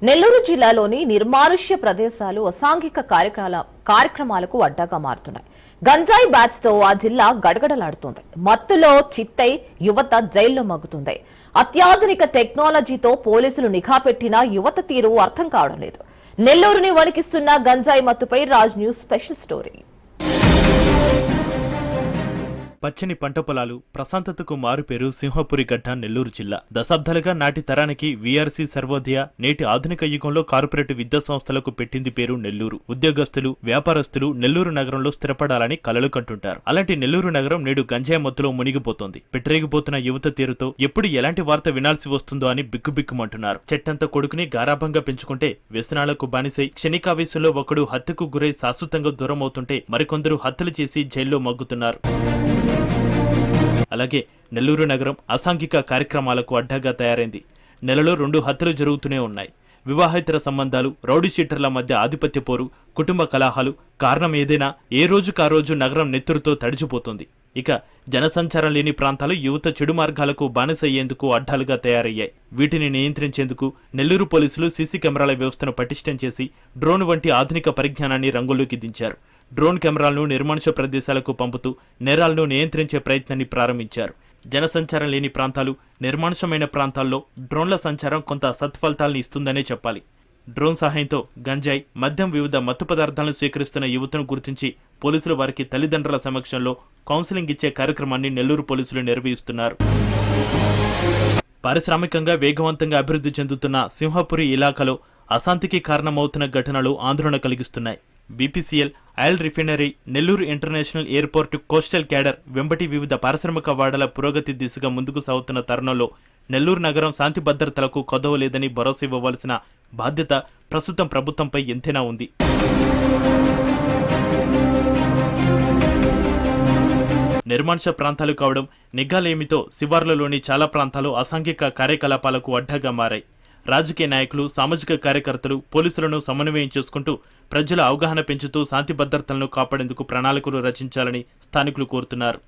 నెల్లూరు జిల్లాలోని నిర్మానుష్య ప్రదేశాలు అసాంఘిక కార్యక్రమాలకు అడ్డాగా మారుతున్నాయి. గంజాయి బ్యాచ్ తో ఆ జిల్లా గడగడలాడుతోంది. మత్తులో చిత్తై యువత జైల్లో మగ్గుతుంది. అత్యాధునిక టెక్నాలజీతో పోలీసులు నిఘా పెట్టినా యువత తీరు అర్థం కావడం లేదు. నెల్లూరుని వణికిస్తున్న గంజాయి మత్తుపై రాజ్ న్యూస్ స్పెషల్ స్టోరీ. పచ్చని పంట పొలాలు, ప్రశాంతతకు మారుపేరు సింహపురి గడ్డ నెల్లూరు జిల్లా. దశాబ్దాలుగా నాటి తరానికి వీఆర్సీ సర్వోదయ, నేటి ఆధునిక యుగంలో కార్పొరేట్ విద్యా సంస్థలకు పెట్టింది పేరు నెల్లూరు. ఉద్యోగస్తులు, వ్యాపారస్తులు నెల్లూరు నగరంలో స్థిరపడాలని కలలు కంటుంటారు. అలాంటి నెల్లూరు నగరం నేడు గంజాయి మత్తులో మునిగిపోతోంది. పెట్టరేగిపోతున్న యువత తీరుతో ఎప్పుడు ఎలాంటి వార్త వినాల్సి వస్తుందో అని బిక్కుబిక్కుమంటున్నారు. చెట్టంత కొడుకుని గారాభంగా పెంచుకుంటే వ్యసనాలకు బానిసై క్షణికావేశంలో ఒకడు హత్యకు గురై శాశ్వతంగా దూరం అవుతుంటే మరికొందరు హత్యలు చేసి జైల్లో మగ్గుతున్నారు. అలాగే నెల్లూరు నగరం అసాంఘిక కార్యక్రమాలకు అడ్డాగా తయారైంది. నెలలో 2 హత్యలు జరుగుతూనే ఉన్నాయి. వివాహేతర సంబంధాలు, రౌడీ షీటర్ల మధ్య ఆధిపత్య పోరు, కుటుంబ కలహాలు, కారణం ఏదైనా ఏ రోజుకా రోజు నగరం నెత్తురుతో తడిచిపోతుంది. ఇక జనసంచారం లేని ప్రాంతాలు యువత చెడు మార్గాలకు బానిసయ్యేందుకు అడ్డాలుగా తయారయ్యాయి. వీటిని నియంత్రించేందుకు నెల్లూరు పోలీసులు సీసీ కెమెరాల వ్యవస్థను పటిష్టం చేసి డ్రోన్ వంటి ఆధునిక పరిజ్ఞానాన్ని రంగులోకి దించారు. డ్రోన్ కెమెరాలను నిర్మానుష్య ప్రదేశాలకు పంపుతూ నేరాలను నియంత్రించే ప్రయత్నాన్ని ప్రారంభించారు. జనసంచారం లేని ప్రాంతాలు, నిర్మానుష్యమైన ప్రాంతాల్లో డ్రోన్ల సంచారం కొంత సత్ఫలితాలను ఇస్తుందనే చెప్పాలి. డ్రోన్ సహాయంతో గంజాయి, మద్యం, వివిధ మత్తు పదార్థాలను స్వీకరిస్తున్న యువతను గుర్తించి పోలీసులు వారికి తల్లిదండ్రుల సమక్షంలో కౌన్సిలింగ్ ఇచ్చే కార్యక్రమాన్ని నెల్లూరు పోలీసులు నిర్వహిస్తున్నారు. పారిశ్రామికంగా వేగవంతంగా అభివృద్ధి చెందుతున్న సింహపురి ఇలాకాలో అశాంతికి కారణమవుతున్న ఘటనలు ఆందోళన కలిగిస్తున్నాయి. BPCL, oil refinery, Nellore international airport, coastal corridor వెంబటి వివిధ పారిశ్రామిక వాడల పురోగతి దిశగా ముందుకు సాగుతున్న తరుణంలో నెల్లూరు నగరం శాంతి భద్రతలకు కొదవలేదని భరోసా ఇవ్వవలసిన బాధ్యత ప్రస్తుతం ప్రభుత్వంపై ఎంతైనా ఉంది. నిర్మానుష్య ప్రాంతాలు కావడం, నిఘాలేమితో శివార్లలోని చాలా ప్రాంతాలు అసాంఘిక కార్యకలాపాలకు అడ్డాగా మారాయి. రాజకీయ నాయకులు, సామాజిక కార్యకర్తలు, పోలీసులను సమన్వయం చేసుకుంటూ ప్రజల అవగాహన పెంచుతూ శాంతి భద్రతలను కాపాడేందుకు ప్రణాళికలు రచించాలని స్థానికులు కోరుతున్నారు.